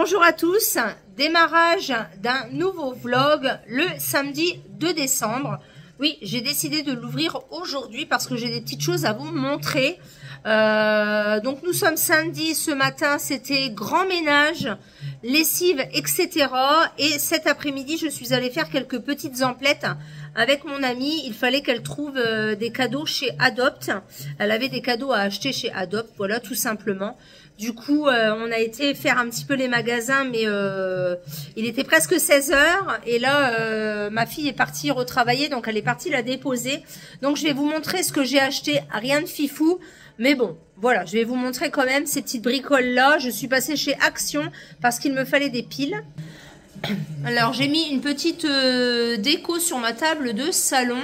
Bonjour à tous, démarrage d'un nouveau vlog le samedi 2 décembre. Oui, j'ai décidé de l'ouvrir aujourd'hui parce que j'ai des petites choses à vous montrer. Donc nous sommes samedi, ce matin c'était grand ménage, lessive, etc. Et cet après-midi je suis allée faire quelques petites emplettes avec mon amie. Il fallait qu'elle trouve des cadeaux chez Adopt. Elle avait des cadeaux à acheter chez Adopt, voilà tout simplement. Du coup, on a été faire un petit peu les magasins, mais il était presque 16 heures. Et là, ma fille est partie retravailler, donc elle est partie la déposer. Donc, je vais vous montrer ce que j'ai acheté. Rien de fifou, mais bon, voilà. Je vais vous montrer quand même ces petites bricoles-là. Je suis passée chez Action parce qu'il me fallait des piles. Alors, j'ai mis une petite déco sur ma table de salon.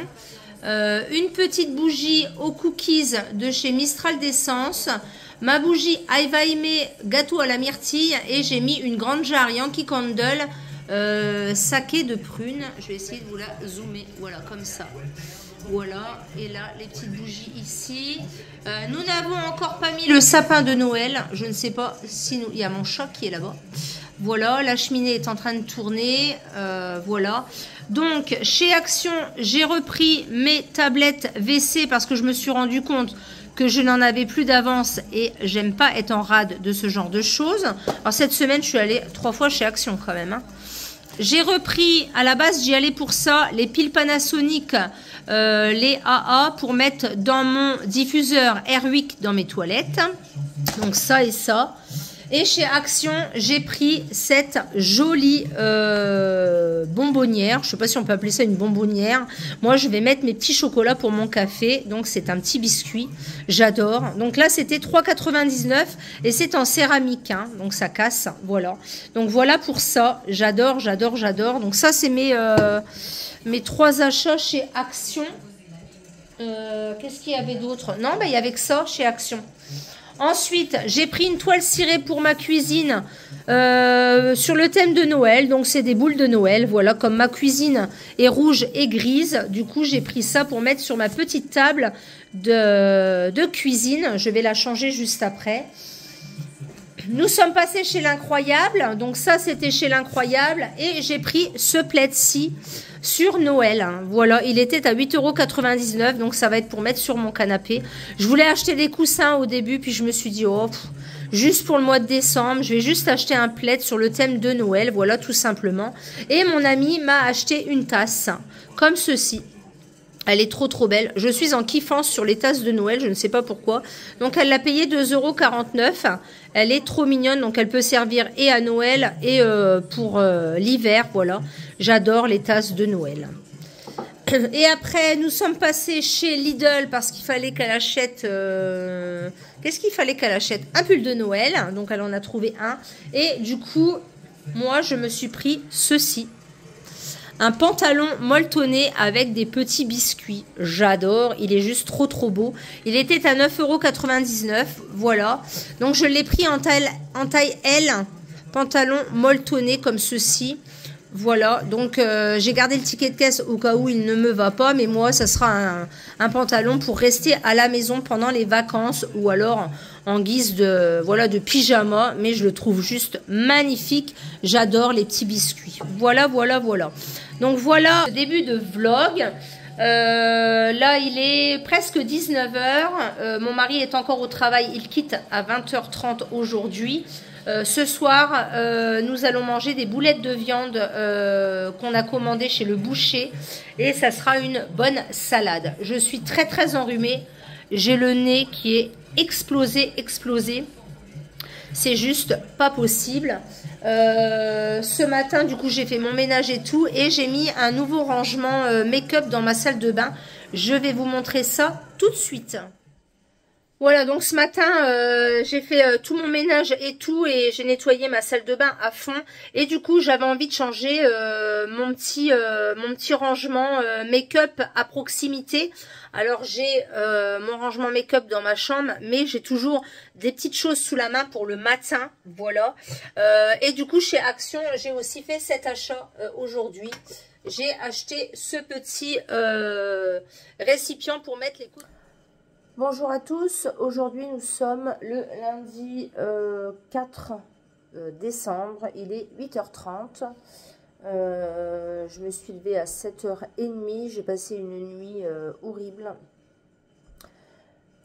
Une petite bougie aux cookies de chez Mistral d'Essence. Ma bougie Aiva Aimé gâteau à la myrtille et j'ai mis une grande jarre Yankee Candle saké de prunes. Je vais essayer de vous la zoomer, voilà comme ça. Voilà, et là les petites bougies ici. Nous n'avons encore pas mis le sapin de Noël. Je ne sais pas si nous... Il y a mon chat qui est là-bas. Voilà, la cheminée est en train de tourner. Voilà. Donc, chez Action, j'ai repris mes tablettes WC parce que je me suis rendu compte que je n'en avais plus d'avance et j'aime pas être en rade de ce genre de choses. Alors, cette semaine, je suis allée 3 fois chez Action quand même. Hein. J'ai repris, à la base, j'y allais pour ça, les piles Panasonic, les AA pour mettre dans mon diffuseur Airwick dans mes toilettes. Donc, ça et ça. Et chez Action, j'ai pris cette jolie bonbonnière. Je ne sais pas si on peut appeler ça une bonbonnière. Moi, je vais mettre mes petits chocolats pour mon café. Donc, c'est un petit biscuit. J'adore. Donc là, c'était 3,99 et c'est en céramique. Hein. Donc, ça casse. Voilà. Donc, voilà pour ça. J'adore, j'adore, j'adore. Donc, ça, c'est mes 3 achats chez Action. Qu'est-ce qu'il y avait d'autre? Non, il y avait que ça chez Action. Ensuite, j'ai pris une toile cirée pour ma cuisine sur le thème de Noël. Donc, c'est des boules de Noël. Voilà, comme ma cuisine est rouge et grise. Du coup, j'ai pris ça pour mettre sur ma petite table de cuisine. Je vais la changer juste après. Nous sommes passés chez l'Incroyable. Donc, ça, c'était chez l'Incroyable. Et j'ai pris ce plaid-ci sur Noël. Voilà, il était à 8,99 €. Donc, ça va être pour mettre sur mon canapé. Je voulais acheter des coussins au début. Puis, je me suis dit, oh, juste pour le mois de décembre, je vais juste acheter un plaid sur le thème de Noël. Voilà, tout simplement. Et mon ami m'a acheté une tasse comme ceci. Elle est trop trop belle. Je suis en kiffance sur les tasses de Noël, je ne sais pas pourquoi. Donc elle l'a payée 2,49 €. Elle est trop mignonne, donc elle peut servir et à Noël et pour l'hiver, voilà. J'adore les tasses de Noël. Et après, nous sommes passés chez Lidl parce qu'il fallait qu'elle achète... Qu'est-ce qu'il fallait qu'elle achète? Un pull de Noël, donc elle en a trouvé un. Et du coup, moi je me suis pris ceci. Un pantalon molletonné avec des petits biscuits. J'adore. Il est juste trop trop beau. Il était à 9,99 €. Voilà. Donc je l'ai pris en taille L. Pantalon molletonné comme ceci. Voilà. Donc j'ai gardé le ticket de caisse au cas où il ne me va pas. Mais moi, ça sera un pantalon pour rester à la maison pendant les vacances. Ou alors en guise de, voilà, de pyjama. Mais je le trouve juste magnifique. J'adore les petits biscuits. Voilà, voilà, voilà. Donc voilà le début de vlog. Là, il est presque 19 h. Mon mari est encore au travail. Il quitte à 20h30 aujourd'hui. Ce soir, nous allons manger des boulettes de viande qu'on a commandées chez le boucher. Et ça sera une bonne salade. Je suis très très enrhumée. J'ai le nez qui est explosé, explosé. C'est juste pas possible. Ce matin, du coup, j'ai fait mon ménage et tout. Et j'ai mis un nouveau rangement make-up dans ma salle de bain. Je vais vous montrer ça tout de suite. Voilà, donc ce matin, j'ai fait tout mon ménage et tout. Et j'ai nettoyé ma salle de bain à fond. Et du coup, j'avais envie de changer mon petit rangement make-up à proximité. Alors, j'ai mon rangement make-up dans ma chambre. Mais j'ai toujours des petites choses sous la main pour le matin. Voilà. Et du coup, chez Action, j'ai aussi fait cet achat aujourd'hui. J'ai acheté ce petit récipient pour mettre les coups. Bonjour à tous, aujourd'hui nous sommes le lundi 4 décembre. Il est 8h30. Je me suis levée à 7h30. J'ai passé une nuit horrible.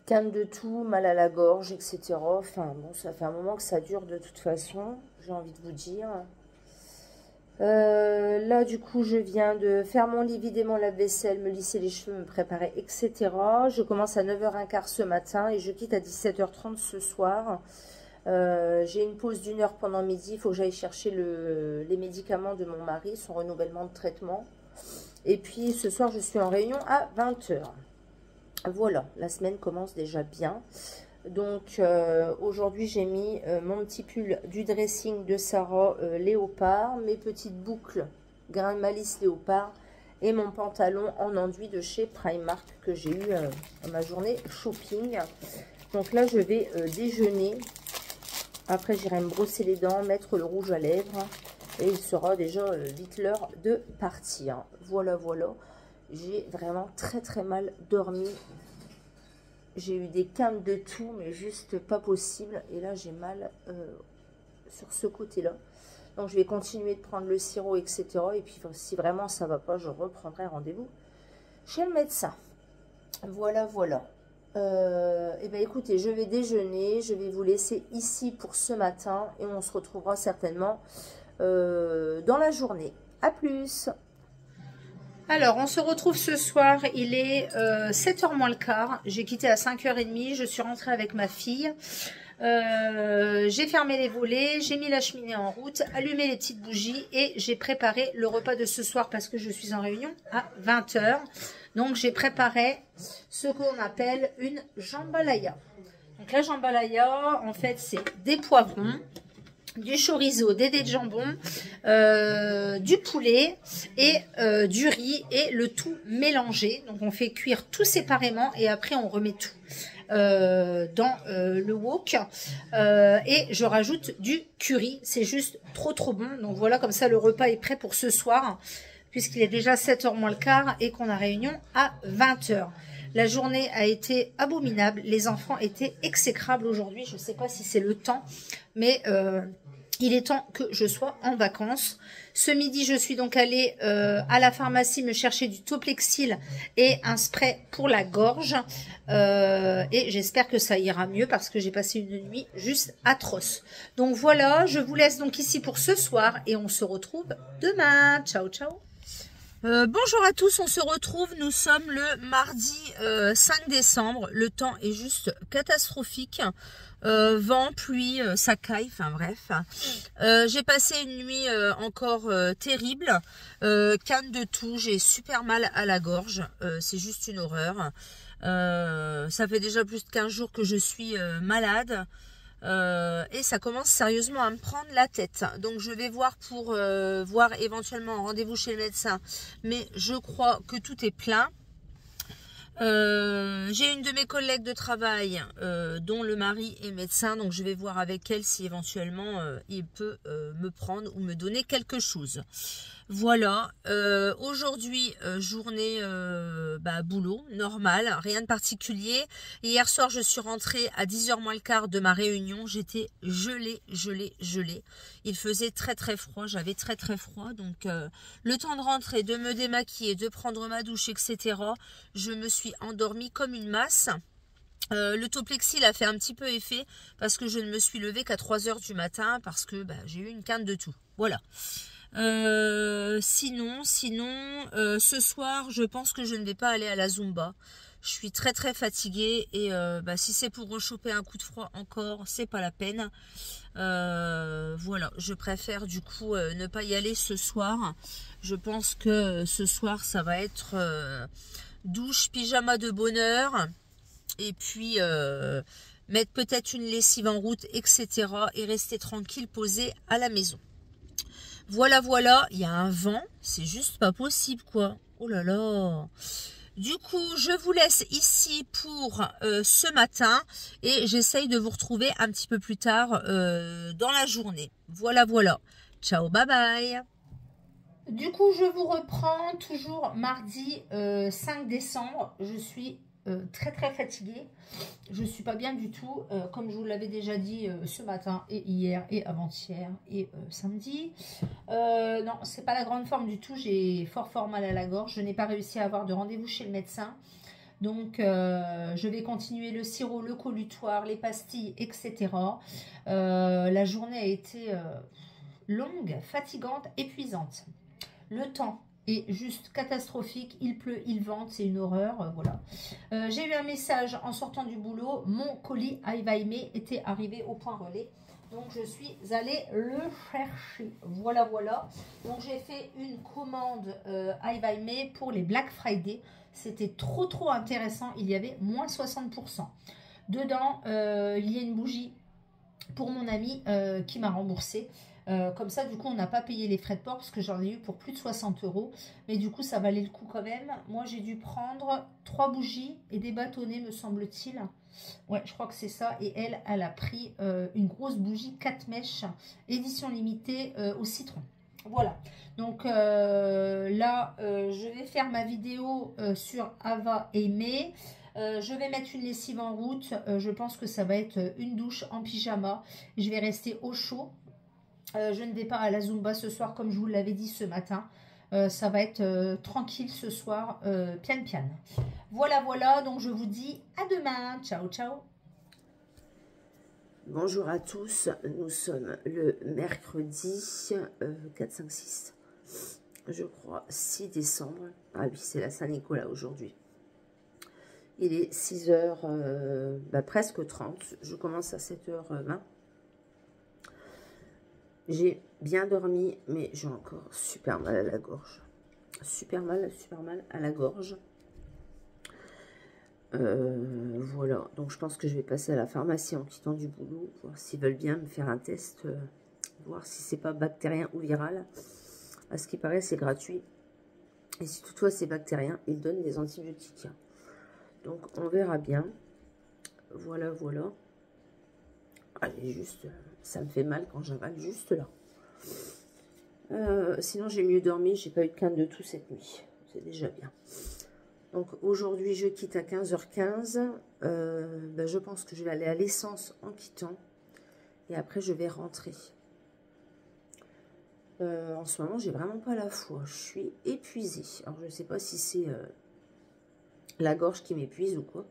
Canne de toux, mal à la gorge, etc. Enfin, bon, ça fait un moment que ça dure de toute façon, j'ai envie de vous dire. Là, du coup, je viens de faire mon lit, vider mon lave-vaisselle, me lisser les cheveux, me préparer, etc. Je commence à 9h15 ce matin et je quitte à 17h30 ce soir. J'ai une pause d'1 heure pendant midi. Il faut que j'aille chercher les médicaments de mon mari, son renouvellement de traitement. Et puis, ce soir, je suis en réunion à 20h. Voilà, la semaine commence déjà bien. Donc, aujourd'hui, j'ai mis mon petit pull du dressing de Sarah léopard, mes petites boucles grain de malice léopard et mon pantalon en enduit de chez Primark que j'ai eu dans ma journée shopping. Donc là, je vais déjeuner. Après, j'irai me brosser les dents, mettre le rouge à lèvres et il sera déjà vite l'heure de partir. Voilà, voilà. J'ai vraiment très très mal dormi. J'ai eu des quintes de toux, mais juste pas possible. Et là, j'ai mal sur ce côté-là. Donc, je vais continuer de prendre le sirop, etc. Et puis, si vraiment ça va pas, je reprendrai rendez-vous chez le médecin. Voilà, voilà. Et bien, écoutez, je vais déjeuner. Je vais vous laisser ici pour ce matin. Et on se retrouvera certainement dans la journée. À plus! Alors, on se retrouve ce soir, il est 7h moins le quart, j'ai quitté à 5h30, je suis rentrée avec ma fille, j'ai fermé les volets, j'ai mis la cheminée en route, allumé les petites bougies et j'ai préparé le repas de ce soir parce que je suis en réunion à 20h. Donc, j'ai préparé ce qu'on appelle une jambalaya. Donc, la jambalaya, en fait, c'est des poivrons, du chorizo, des dés de jambon, du poulet et du riz et le tout mélangé. Donc on fait cuire tout séparément et après on remet tout dans le wok et je rajoute du curry. C'est juste trop trop bon. Donc voilà, comme ça le repas est prêt pour ce soir puisqu'il est déjà 7h moins le quart et qu'on a réunion à 20h. La journée a été abominable. Les enfants étaient exécrables aujourd'hui. Je ne sais pas si c'est le temps, mais il est temps que je sois en vacances. Ce midi, je suis donc allée à la pharmacie me chercher du Toplexil et un spray pour la gorge. Et j'espère que ça ira mieux parce que j'ai passé une nuit juste atroce. Donc voilà, je vous laisse donc ici pour ce soir et on se retrouve demain. Ciao, ciao. Bonjour à tous, on se retrouve, nous sommes le mardi 5 décembre, le temps est juste catastrophique, vent, pluie, ça caille, enfin bref. J'ai passé une nuit encore terrible, canne de toux, j'ai super mal à la gorge, c'est juste une horreur. Ça fait déjà plus de 15 jours que je suis malade. Et ça commence sérieusement à me prendre la tête. Donc je vais voir pour voir éventuellement un rendez-vous chez le médecin. Mais je crois que tout est plein. J'ai une de mes collègues de travail dont le mari est médecin. Donc je vais voir avec elle si éventuellement il peut me prendre ou me donner quelque chose. Voilà, aujourd'hui, journée boulot, normal, rien de particulier. Hier soir, je suis rentrée à 10h moins le quart de ma réunion. J'étais gelée. Il faisait très très froid, j'avais très très froid. Donc, le temps de rentrer, de me démaquiller, de prendre ma douche, etc. Je me suis endormie comme une masse. Le Toplexil a fait un petit peu effet parce que je ne me suis levée qu'à 3h du matin parce que j'ai eu une quinte de toux. Voilà. Sinon, ce soir, je pense que je ne vais pas aller à la Zumba. Je suis très très fatiguée et si c'est pour rechoper un coup de froid encore, c'est pas la peine. Voilà, je préfère du coup ne pas y aller ce soir. Je pense que ce soir, ça va être douche, pyjama de bonne heure et puis mettre peut-être une lessive en route, etc. et rester tranquille, posé à la maison. Voilà, il y a un vent, c'est juste pas possible, quoi. Oh là là. Du coup, je vous laisse ici pour ce matin et j'essaye de vous retrouver un petit peu plus tard dans la journée. Voilà. Ciao, bye bye. Du coup, je vous reprends toujours mardi 5 décembre. Je suis très très fatiguée. Je ne suis pas bien du tout, comme je vous l'avais déjà dit ce matin et hier et avant-hier et samedi. Non, c'est pas la grande forme du tout. J'ai fort mal à la gorge. Je n'ai pas réussi à avoir de rendez-vous chez le médecin. Donc, je vais continuer le sirop, le colutoire, les pastilles, etc. La journée a été longue, fatigante, épuisante. Le temps est juste catastrophique. Il pleut, il vente, c'est une horreur. Voilà. J'ai eu un message en sortant du boulot. Mon colis Aivaime était arrivé au point relais. Donc, je suis allée le chercher. Voilà, voilà. Donc, j'ai fait une commande Aivaime pour les Black Friday. C'était trop intéressant. Il y avait moins 60%. Dedans, il y a une bougie pour mon ami qui m'a remboursé. Comme ça, du coup, on n'a pas payé les frais de port parce que j'en ai eu pour plus de 60 €. Mais du coup, ça valait le coup quand même. Moi, j'ai dû prendre 3 bougies et des bâtonnets, me semble-t-il. Ouais, je crois que c'est ça. Et elle a pris une grosse bougie 4 mèches, édition limitée au citron. Voilà. Donc là, je vais faire ma vidéo sur Ava Aimé. Je vais mettre une lessive en route. Je pense que ça va être une douche en pyjama. Je vais rester au chaud. Je ne vais pas à la Zumba ce soir comme je vous l'avais dit ce matin. Ça va être tranquille ce soir, pian. Voilà, voilà. Donc je vous dis à demain. Ciao, ciao. Bonjour à tous. Nous sommes le mercredi 4, 5, 6. Je crois 6 décembre. Ah oui, c'est la Saint-Nicolas aujourd'hui. Il est 6h, presque 30. Je commence à 7h20. J'ai bien dormi, mais j'ai encore super mal à la gorge. Super mal à la gorge. Voilà, donc je pense que je vais passer à la pharmacie en quittant du boulot, voir s'ils veulent bien me faire un test, voir si c'est pas bactérien ou viral. À ce qui paraît, c'est gratuit. Et si toutefois c'est bactérien, ils donnent des antibiotiques. Donc on verra bien. Voilà, voilà. Allez, juste, ça me fait mal quand j'avale juste là. Sinon, j'ai mieux dormi. J'ai pas eu de quinte de toux cette nuit. C'est déjà bien. Donc, aujourd'hui, je quitte à 15h15. Je pense que je vais aller à l'essence en quittant. Et après, je vais rentrer. En ce moment, j'ai vraiment pas la foi. Je suis épuisée. Alors, je sais pas si c'est la gorge qui m'épuise ou quoi.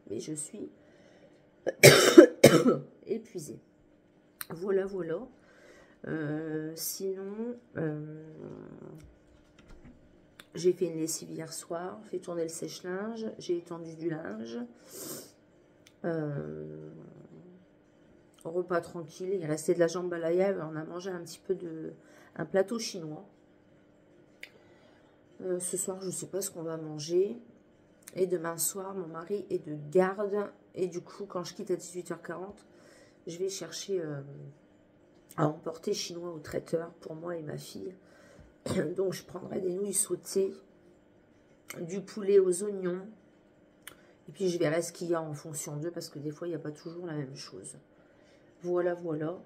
Mais je suis épuisée. Voilà, voilà. Sinon, j'ai fait une lessive hier soir, fait tourner le sèche-linge, j'ai étendu du linge. Repas tranquille, il restait de la jambalaya, on a mangé un petit peu un plateau chinois. Ce soir, je ne sais pas ce qu'on va manger. Et demain soir, mon mari est de garde. Et du coup, quand je quitte à 18h40, je vais chercher à emporter chinois au traiteur pour moi et ma fille. Donc, je prendrai des nouilles sautées, du poulet aux oignons. Et puis, je verrai ce qu'il y a en fonction d'eux, parce que des fois, il n'y a pas toujours la même chose. Voilà, voilà.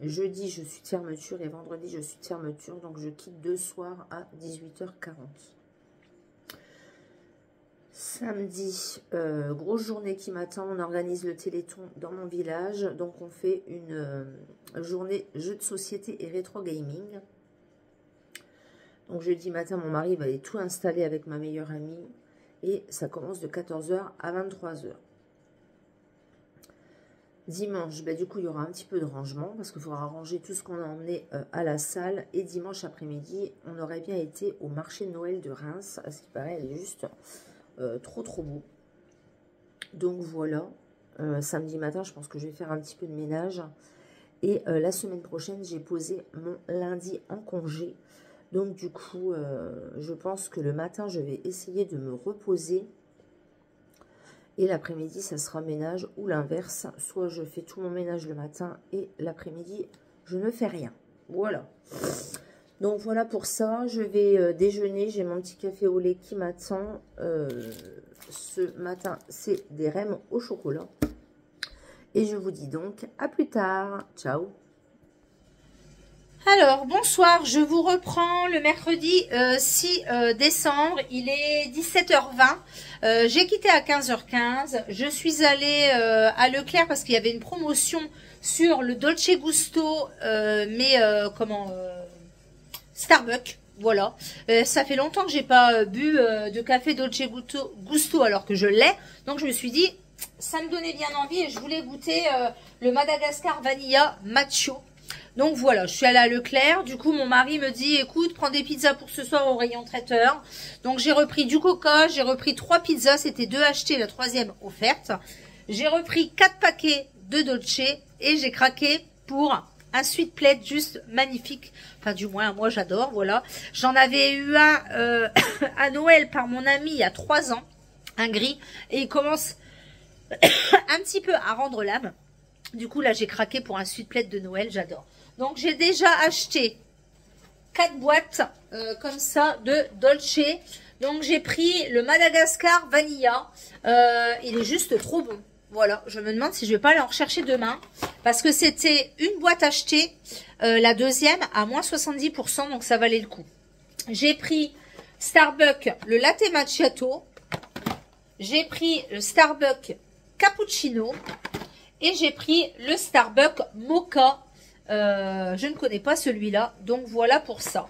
Jeudi, je suis de fermeture et vendredi, je suis de fermeture. Donc, je quitte deux soirs à 18h40. Samedi, grosse journée qui m'attend. On organise le Téléthon dans mon village. Donc, on fait une journée jeux de société et rétro gaming. Donc, jeudi matin, mon mari va aller tout installer avec ma meilleure amie. Et ça commence de 14h à 23h. Dimanche, du coup, il y aura un petit peu de rangement parce qu'il faudra ranger tout ce qu'on a emmené à la salle. Et dimanche après-midi, on aurait bien été au marché de Noël de Reims. À ce qui paraît, elle est juste trop beau. Donc voilà, samedi matin, je pense que je vais faire un petit peu de ménage. Et la semaine prochaine, j'ai posé mon lundi en congé. Donc du coup, je pense que le matin, je vais essayer de me reposer. Et l'après-midi, ça sera ménage ou l'inverse. Soit je fais tout mon ménage le matin et l'après-midi, je ne fais rien. Voilà. Donc voilà pour ça. Je vais déjeuner. J'ai mon petit café au lait qui m'attend. Ce matin, c'est des rèmes au chocolat. Et je vous dis donc à plus tard. Ciao. Alors, bonsoir, je vous reprends le mercredi 6 décembre, il est 17h20, j'ai quitté à 15h15, je suis allée à Leclerc parce qu'il y avait une promotion sur le Dolce Gusto, Starbucks, voilà. Ça fait longtemps que j'ai pas bu de café Dolce Gusto alors que je l'ai, donc je me suis dit, ça me donnait bien envie et je voulais goûter le Madagascar Vanilla Macho. Donc voilà, je suis allée à Leclerc. Du coup, mon mari me dit, écoute, prends des pizzas pour ce soir au rayon traiteur. Donc j'ai repris du coca, j'ai repris 3 pizzas, c'était 2 achetées, la 3e offerte. J'ai repris 4 paquets de Dolce et j'ai craqué pour un sweet plate juste magnifique. Enfin, du moins, moi j'adore, voilà. J'en avais eu un à Noël par mon ami il y a 3 ans, un gris, et il commence un petit peu à rendre l'âme. Du coup, là, j'ai craqué pour un sweet plate de Noël, j'adore. Donc, j'ai déjà acheté 4 boîtes comme ça de Dolce. Donc, j'ai pris le Madagascar Vanilla. Il est juste trop bon. Voilà, je me demande si je vais pas aller en rechercher demain. Parce que c'était une boîte achetée, la deuxième à moins 70%, donc ça valait le coup. J'ai pris Starbucks, le Latte Macchiato. J'ai pris le Starbucks Cappuccino. Et j'ai pris le Starbucks Mocha. Je ne connais pas celui-là. Donc voilà pour ça.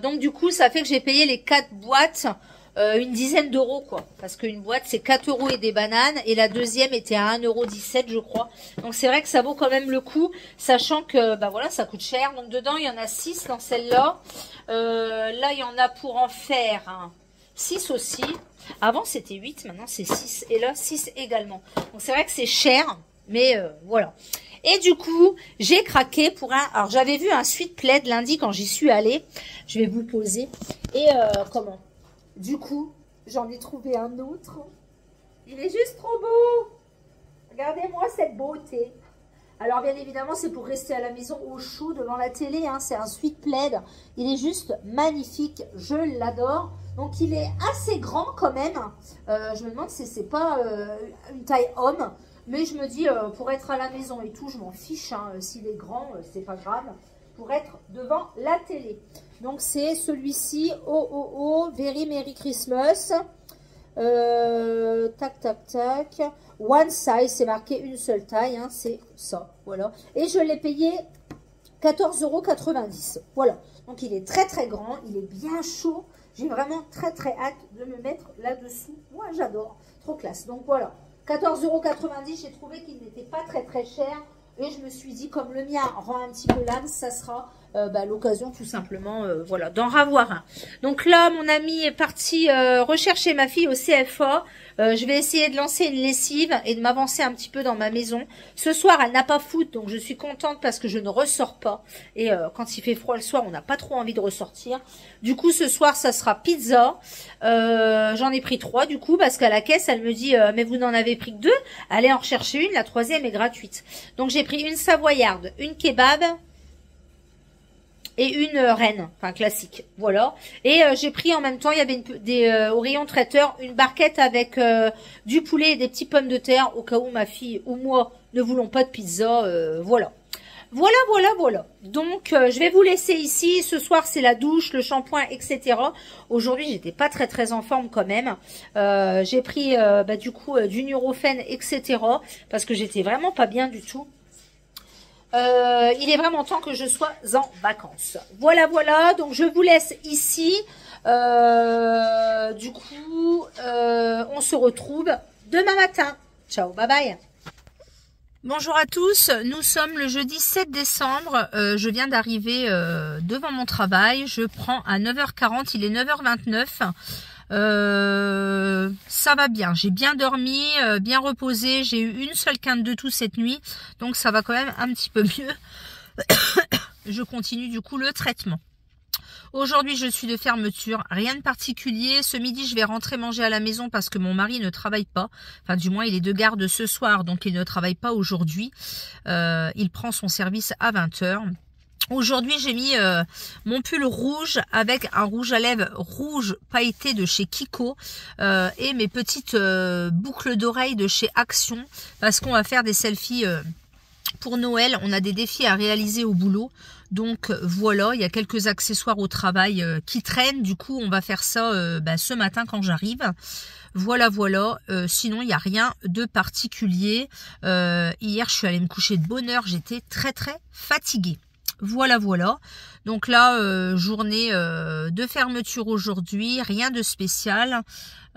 Donc du coup, ça fait que j'ai payé les 4 boîtes une dizaine d'euros, quoi. Parce qu'une boîte, c'est 4 euros et des bananes. Et la deuxième était à 1,17 €, je crois. Donc c'est vrai que ça vaut quand même le coup. Sachant que, bah voilà, ça coûte cher. Donc dedans, il y en a 6 dans celle-là. Là, il y en a pour en faire 6 aussi. Avant, c'était 8. Maintenant, c'est 6. Et là, 6 également. Donc c'est vrai que c'est cher. Mais voilà. Et du coup, j'ai craqué pour un... Alors, j'avais vu un sweet plate lundi quand j'y suis allée. Je vais vous poser. Et comment? Du coup, j'en ai trouvé un autre. Il est juste trop beau. Regardez-moi cette beauté. Alors, bien évidemment, c'est pour rester à la maison au chaud devant la télé. Hein. C'est un sweet plate. Il est juste magnifique. Je l'adore. Donc, il est assez grand quand même. Je me demande si c'est pas une taille homme. Mais je me dis, pour être à la maison et tout, je m'en fiche. Hein. S'il est grand, c'est pas grave. Pour être devant la télé. Donc, c'est celui-ci. Oh, oh, oh. Very Merry Christmas. Tac, tac, tac. One size, c'est marqué une seule taille. Hein, c'est ça. Voilà. Et je l'ai payé 14,90 €. Voilà. Donc, il est très, très grand. Il est bien chaud. J'ai vraiment très, très hâte de me mettre là-dessous. Moi, j'adore. Trop classe. Donc, voilà. 14,90 €, j'ai trouvé qu'il n'était pas très très cher. Et je me suis dit, comme le mien rend un petit peu l'âme, ça sera l'occasion tout simplement voilà, d'en ravoir un. Donc là, mon ami est parti rechercher ma fille au CFA. Je vais essayer de lancer une lessive et de m'avancer un petit peu dans ma maison. Ce soir, elle n'a pas foot, donc je suis contente parce que je ne ressors pas. Et quand il fait froid le soir, on n'a pas trop envie de ressortir. Du coup, ce soir, ça sera pizza. J'en ai pris 3 du coup, parce qu'à la caisse, elle me dit mais vous n'en avez pris que 2. Allez en rechercher une, la 3e est gratuite. Donc j'ai pris une savoyarde, une kebab et une reine, enfin classique, voilà. Et j'ai pris en même temps, il y avait au rayon traiteur, une barquette avec du poulet et des petits pommes de terre, au cas où ma fille ou moi ne voulons pas de pizza, voilà. Voilà, voilà, voilà. Donc, je vais vous laisser ici. Ce soir, c'est la douche, le shampoing, etc. Aujourd'hui, j'étais pas très, très en forme quand même. J'ai pris, du coup, du Nurofen, etc. Parce que j'étais vraiment pas bien du tout. Il est vraiment temps que je sois en vacances. Voilà, voilà. Donc, je vous laisse ici. Du coup, on se retrouve demain matin. Ciao, bye bye. Bonjour à tous, nous sommes le jeudi 7 décembre, je viens d'arriver devant mon travail, je prends à 9h40, il est 9h29, ça va bien, j'ai bien dormi, bien reposé, j'ai eu une seule quinte de toux cette nuit, donc ça va quand même un petit peu mieux, je continue du coup le traitement. Aujourd'hui, je suis de fermeture, rien de particulier. Ce midi, je vais rentrer manger à la maison parce que mon mari ne travaille pas. Enfin, du moins, il est de garde ce soir, donc il ne travaille pas aujourd'hui. Il prend son service à 20 h. Aujourd'hui, j'ai mis mon pull rouge avec un rouge à lèvres rouge pailleté de chez Kiko et mes petites boucles d'oreilles de chez Action parce qu'on va faire des selfies pour Noël. On a des défis à réaliser au boulot. Donc voilà, il y a quelques accessoires au travail qui traînent. Du coup, on va faire ça ce matin quand j'arrive. Voilà, voilà. Sinon, il n'y a rien de particulier. Hier, je suis allée me coucher de bonne heure. J'étais très, très fatiguée. Voilà, voilà. Donc là, journée de fermeture aujourd'hui. Rien de spécial.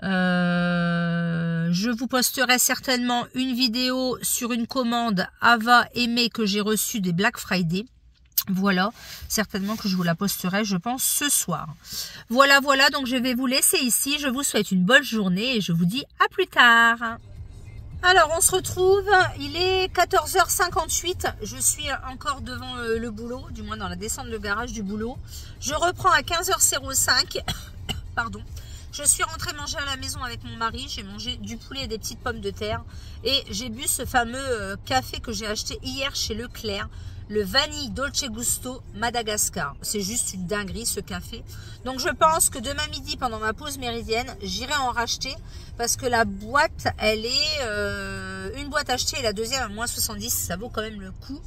Je vous posterai certainement une vidéo sur une commande Ava Aimé que j'ai reçue des Black Friday. Voilà, certainement que je vous la posterai, je pense, ce soir. Voilà, voilà, donc je vais vous laisser ici. Je vous souhaite une bonne journée et je vous dis à plus tard. Alors, on se retrouve, il est 14h58. Je suis encore devant le boulot, du moins dans la descente de garage du boulot. Je reprends à 15h05. Pardon. Je suis rentrée manger à la maison avec mon mari. J'ai mangé du poulet et des petites pommes de terre. Et j'ai bu ce fameux café que j'ai acheté hier chez Leclerc. Le Vanille Dolce Gusto Madagascar. C'est juste une dinguerie ce café. Donc je pense que demain midi, pendant ma pause méridienne, j'irai en racheter. Parce que la boîte, elle est... une boîte achetée et la deuxième à moins 70. Ça vaut quand même le coup.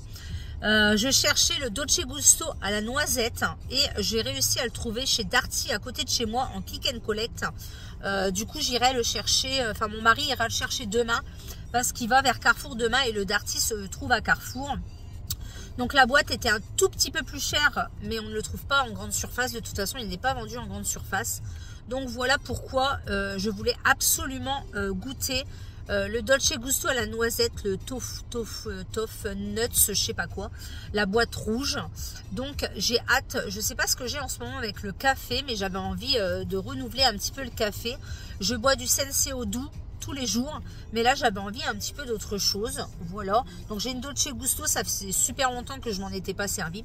Je cherchais le Dolce Gusto à la noisette. Et j'ai réussi à le trouver chez Darty, à côté de chez moi, en click and collect. Du coup, j'irai le chercher... Enfin, mon mari ira le chercher demain. Parce qu'il va vers Carrefour demain. Et le Darty se trouve à Carrefour. Donc la boîte était un tout petit peu plus chère, mais on ne le trouve pas en grande surface. De toute façon, il n'est pas vendu en grande surface. Donc voilà pourquoi je voulais absolument goûter le Dolce Gusto à la noisette, le tof nuts, je sais pas quoi, la boîte rouge. Donc j'ai hâte, je sais pas ce que j'ai en ce moment avec le café, mais j'avais envie de renouveler un petit peu le café. Je bois du Senseo doux tous les jours, mais là j'avais envie un petit peu d'autre chose. Voilà, donc j'ai une Dolce Gusto, ça fait super longtemps que je m'en étais pas servi.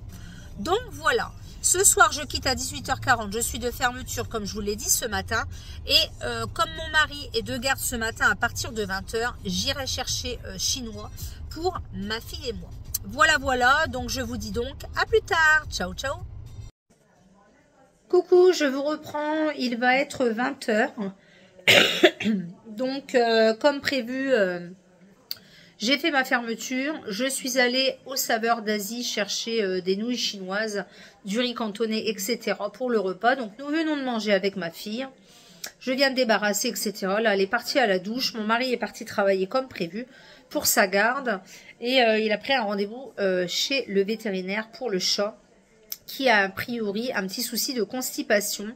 Donc voilà, ce soir je quitte à 18h40, je suis de fermeture comme je vous l'ai dit ce matin, et comme mon mari est de garde ce matin à partir de 20h, j'irai chercher chinois pour ma fille et moi. Voilà, voilà, donc je vous dis donc à plus tard, ciao ciao. Coucou, je vous reprends, il va être 20h. Donc, comme prévu, j'ai fait ma fermeture. Je suis allée au Saveurs d'Asie chercher des nouilles chinoises, du riz cantonné, etc. pour le repas. Donc, nous venons de manger avec ma fille. Je viens de débarrasser, etc. Là, elle est partie à la douche. Mon mari est parti travailler comme prévu pour sa garde. Et il a pris un rendez-vous chez le vétérinaire pour le chat qui a a priori un petit souci de constipation.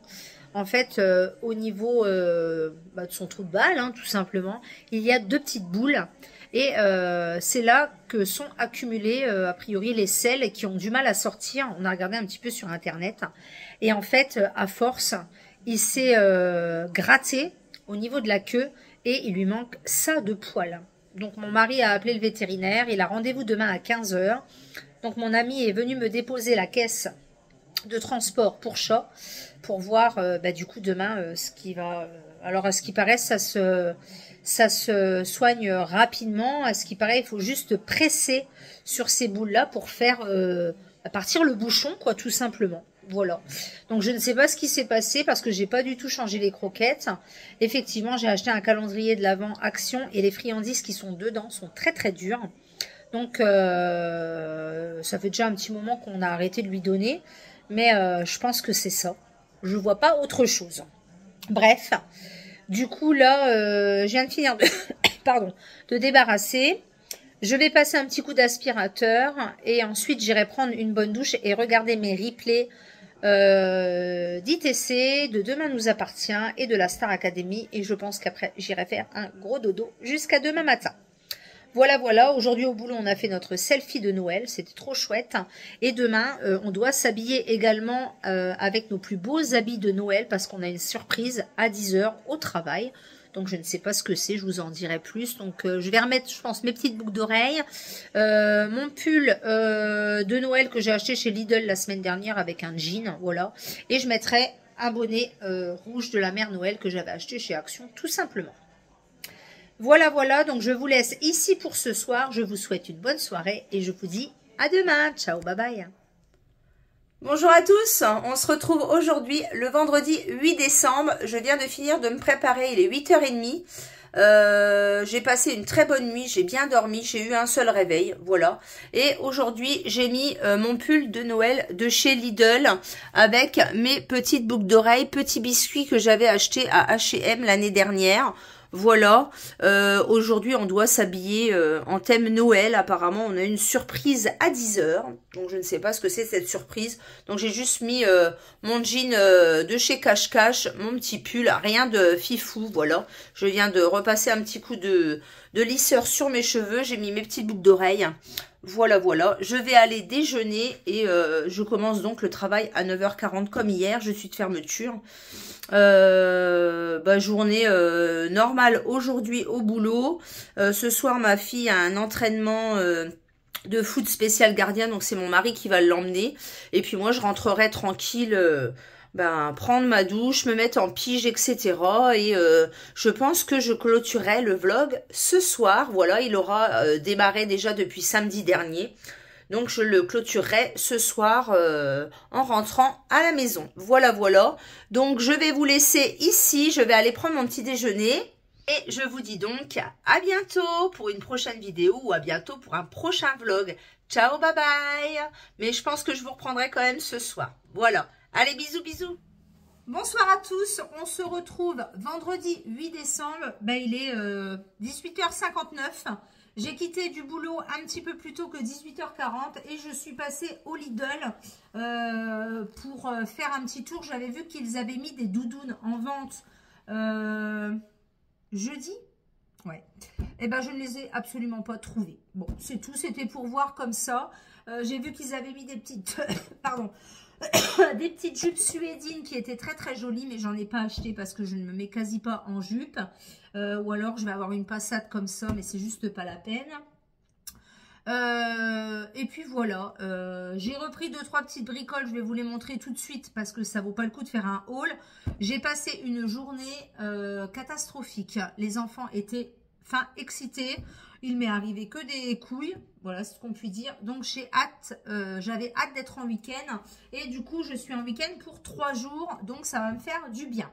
En fait, au niveau de son trou de balle, hein, tout simplement, il y a 2 petites boules. Et c'est là que sont accumulées, a priori, les selles qui ont du mal à sortir. On a regardé un petit peu sur Internet. Et en fait, à force, il s'est gratté au niveau de la queue et il lui manque ça de poils. Donc, mon mari a appelé le vétérinaire. Il a rendez-vous demain à 15h. Donc, mon ami est venu me déposer la caisse de transport pour chat pour voir du coup demain ce qui va. Alors à ce qui paraît ça se soigne rapidement. À ce qui paraît il faut juste presser sur ces boules là pour faire partir le bouchon quoi, tout simplement. Voilà. Donc je ne sais pas ce qui s'est passé parce que j'ai pas du tout changé les croquettes. Effectivement j'ai acheté un calendrier de l'Avent Action et les friandises qui sont dedans sont très très dures. Donc ça fait déjà un petit moment qu'on a arrêté de lui donner. Mais je pense que c'est ça. Je vois pas autre chose. Bref. Du coup, là, je viens de finir de débarrasser. Je vais passer un petit coup d'aspirateur. Et ensuite, j'irai prendre une bonne douche et regarder mes replays d'ITC, de Demain nous appartient et de la Star Academy. Et je pense qu'après, j'irai faire un gros dodo jusqu'à demain matin. Voilà, voilà, aujourd'hui au boulot, on a fait notre selfie de Noël, c'était trop chouette. Et demain, on doit s'habiller également avec nos plus beaux habits de Noël parce qu'on a une surprise à 10h au travail. Donc, je ne sais pas ce que c'est, je vous en dirai plus. Donc, je vais remettre, je pense, mes petites boucles d'oreilles. Mon pull de Noël que j'ai acheté chez Lidl la semaine dernière avec un jean, voilà. Et je mettrai un bonnet rouge de la mère Noël que j'avais acheté chez Action, tout simplement. Voilà, voilà, donc je vous laisse ici pour ce soir. Je vous souhaite une bonne soirée et je vous dis à demain. Ciao, bye bye. Bonjour à tous, on se retrouve aujourd'hui le vendredi 8 décembre. Je viens de finir de me préparer, il est 8h30. J'ai passé une très bonne nuit, j'ai bien dormi, j'ai eu un seul réveil, voilà. Et aujourd'hui, j'ai mis mon pull de Noël de chez Lidl avec mes petites boucles d'oreilles, petits biscuits que j'avais achetés à H&M l'année dernière. Voilà, aujourd'hui on doit s'habiller en thème Noël, apparemment on a une surprise à 10 h, donc je ne sais pas ce que c'est cette surprise, donc j'ai juste mis mon jean de chez Cache Cache, mon petit pull, rien de fifou, voilà, je viens de repasser un petit coup de lisseur sur mes cheveux, j'ai mis mes petites boucles d'oreilles, voilà, voilà, je vais aller déjeuner et je commence donc le travail à 9 h 40 comme hier, je suis de fermeture. Journée normale aujourd'hui au boulot. Ce soir, ma fille a un entraînement de foot spécial gardien, donc c'est mon mari qui va l'emmener. Et puis moi, je rentrerai tranquille, prendre ma douche, me mettre en pige, etc. Et je pense que je clôturerai le vlog ce soir. Voilà, il aura démarré déjà depuis samedi dernier. Donc, je le clôturerai ce soir en rentrant à la maison. Voilà, voilà. Donc, je vais vous laisser ici. Je vais aller prendre mon petit déjeuner. Et je vous dis donc à bientôt pour une prochaine vidéo ou à bientôt pour un prochain vlog. Ciao, bye bye. Mais je pense que je vous reprendrai quand même ce soir. Voilà. Allez, bisous, bisous. Bonsoir à tous, on se retrouve vendredi 8 décembre. Il est 18 h 59. J'ai quitté du boulot un petit peu plus tôt que 18 h 40 et je suis passée au Lidl pour faire un petit tour. J'avais vu qu'ils avaient mis des doudounes en vente jeudi. Ouais. Et je ne les ai absolument pas trouvées. Bon, c'est tout, c'était pour voir comme ça. J'ai vu qu'ils avaient mis des petites... pardon. Des petites jupes suédines qui étaient très très jolies, mais j'en ai pas acheté parce que je ne me mets quasi pas en jupe. Ou alors je vais avoir une passade comme ça, mais c'est juste pas la peine. Et puis voilà, j'ai repris 2-3 petites bricoles, je vais vous les montrer tout de suite parce que ça vaut pas le coup de faire un haul. J'ai passé une journée catastrophique. Les enfants étaient excités. Il m'est arrivé que des couilles, voilà ce qu'on peut dire. Donc j'avais hâte d'être en week-end. Et du coup, je suis en week-end pour 3 jours. Donc ça va me faire du bien.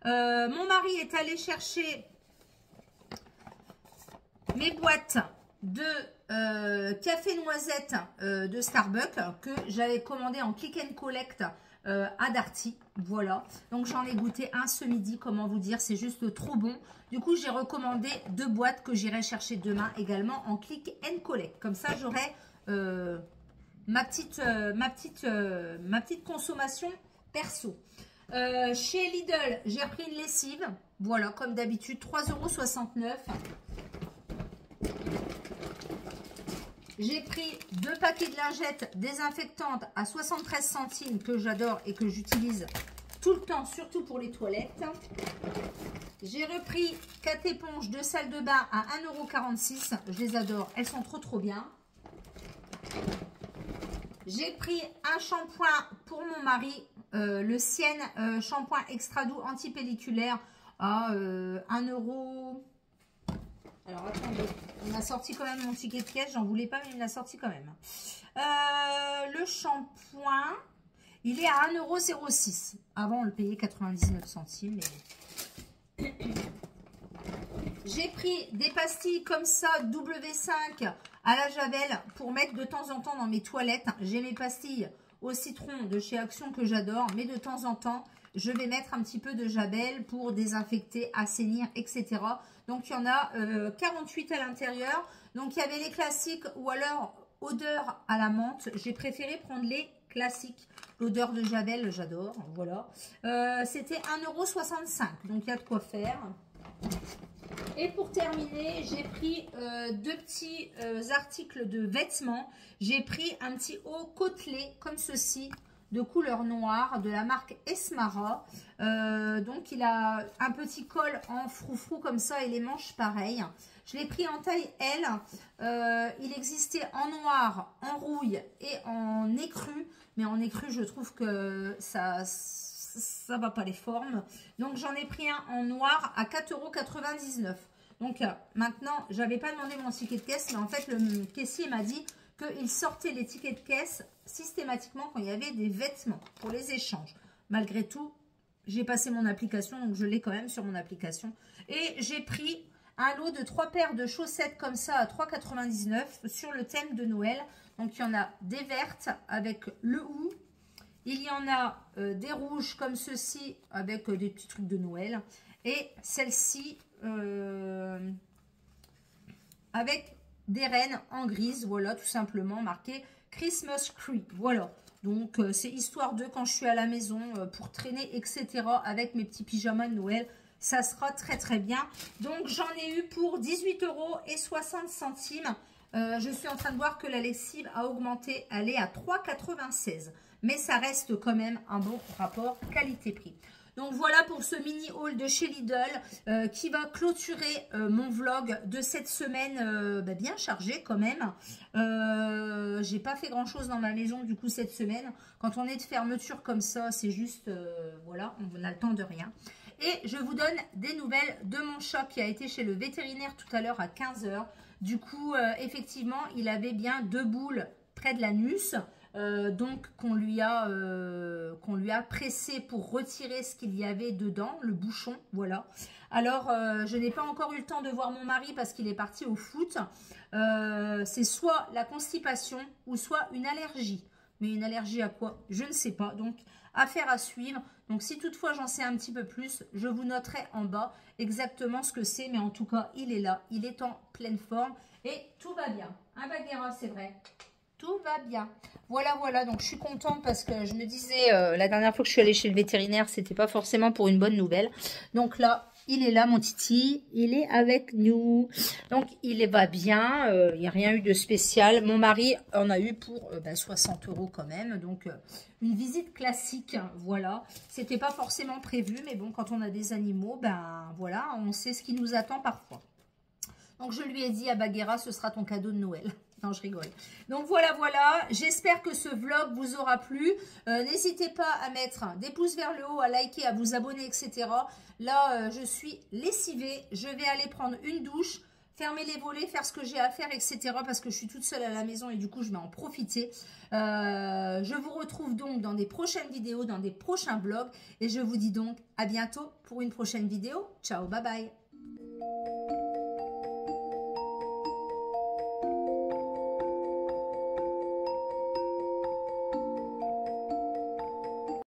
Mon mari est allé chercher mes boîtes de café noisette de Starbucks que j'avais commandé en click and collect à Darty. Voilà, donc j'en ai goûté un ce midi, comment vous dire, c'est juste trop bon. Du coup, j'ai recommandé 2 boîtes que j'irai chercher demain également en click and collect. Comme ça, j'aurai ma petite consommation perso. Chez Lidl, j'ai repris une lessive. Voilà, comme d'habitude, 3,69 €. J'ai pris 2 paquets de lingettes désinfectantes à 73 centimes que j'adore et que j'utilise tout le temps, surtout pour les toilettes. J'ai repris 4 éponges de salle de bain à 1,46 €. Je les adore, elles sont trop bien. J'ai pris un shampoing pour mon mari, le Sienne shampoing extra doux antipelliculaire à 1 €. Alors attendez, il m'a sorti quand même mon ticket de caisse, j'en voulais pas mais il me l'a sorti quand même. Le shampoing, il est à 1,06 €. Avant on le payait 99 centimes. Mais... J'ai pris des pastilles comme ça, W5 à la javel pour mettre de temps en temps dans mes toilettes. J'ai mes pastilles au citron de chez Action que j'adore, mais de temps en temps, je vais mettre un petit peu de javel pour désinfecter, assainir, etc. Donc, il y en a 48 à l'intérieur. Donc, il y avait les classiques ou alors odeur à la menthe. J'ai préféré prendre les classiques. L'odeur de javel, j'adore. Voilà. C'était 1,65 €. Donc, il y a de quoi faire. Et pour terminer, j'ai pris 2 petits articles de vêtements. J'ai pris un petit haut côtelé comme ceci, de couleur noire, de la marque Esmara. Donc, il a un petit col en froufrou comme ça et les manches pareilles. Je l'ai pris en taille L. Il existait en noir, en rouille et en écru. Mais en écru, je trouve que ça va pas les formes. Donc, j'en ai pris un en noir à 4,99 €. Donc, maintenant, j'avais pas demandé mon ticket de caisse, mais en fait, le caissier m'a dit qu'il sortait les tickets de caisse systématiquement quand il y avait des vêtements pour les échanges. Malgré tout, j'ai passé mon application, donc je l'ai quand même sur mon application. Et j'ai pris un lot de 3 paires de chaussettes comme ça à 3,99 sur le thème de Noël. Donc, il y en a des vertes avec le hou. Il y en a des rouges comme ceci avec des petits trucs de Noël. Et celle-ci avec des rennes en grise. Voilà, tout simplement marqué Christmas Tree. Voilà. Donc, c'est histoire de quand je suis à la maison pour traîner, etc. avec mes petits pyjamas de Noël. Ça sera très très bien. Donc, j'en ai eu pour 18,60 €. Je suis en train de voir que la lessive a augmenté. Elle est à 3,96 €. Mais ça reste quand même un bon rapport qualité-prix. Donc voilà pour ce mini haul de chez Lidl qui va clôturer mon vlog de cette semaine bien chargée quand même. J'ai pas fait grand chose dans ma maison du coup cette semaine. Quand on est de fermeture comme ça, c'est juste, voilà, on n'a le temps de rien. Et je vous donne des nouvelles de mon chat qui a été chez le vétérinaire tout à l'heure à 15 h. Du coup, effectivement, il avait bien 2 boules près de l'anus. Donc qu'on lui a pressé pour retirer ce qu'il y avait dedans, le bouchon, voilà. Alors, je n'ai pas encore eu le temps de voir mon mari parce qu'il est parti au foot. C'est soit la constipation ou soit une allergie. Mais une allergie à quoi? Je ne sais pas. Donc, affaire à suivre. Donc, si toutefois j'en sais un petit peu plus, je vous noterai en bas exactement ce que c'est. Mais en tout cas, il est là. Il est en pleine forme. Et tout va bien. Hein, Bagheera, c'est vrai. Tout va bien. Voilà, voilà. Donc, je suis contente parce que je me disais, la dernière fois que je suis allée chez le vétérinaire, c'était pas forcément pour une bonne nouvelle. Donc là, il est là, mon titi. Il est avec nous. Donc, il va bien. Il n'y a rien eu de spécial. Mon mari en a eu pour 60 € quand même. Donc, une visite classique. Voilà. C'était pas forcément prévu. Mais bon, quand on a des animaux, voilà, on sait ce qui nous attend parfois. Donc, je lui ai dit à Bagheera, ce sera ton cadeau de Noël. Non, je rigole. Donc, voilà, voilà. J'espère que ce vlog vous aura plu. N'hésitez pas à mettre des pouces vers le haut, à liker, à vous abonner, etc. Là, je suis lessivée. Je vais aller prendre une douche, fermer les volets, faire ce que j'ai à faire, etc. Parce que je suis toute seule à la maison et du coup, je vais en profiter. Je vous retrouve donc dans des prochaines vidéos, dans des prochains vlogs. Et je vous dis donc à bientôt pour une prochaine vidéo. Ciao, bye bye.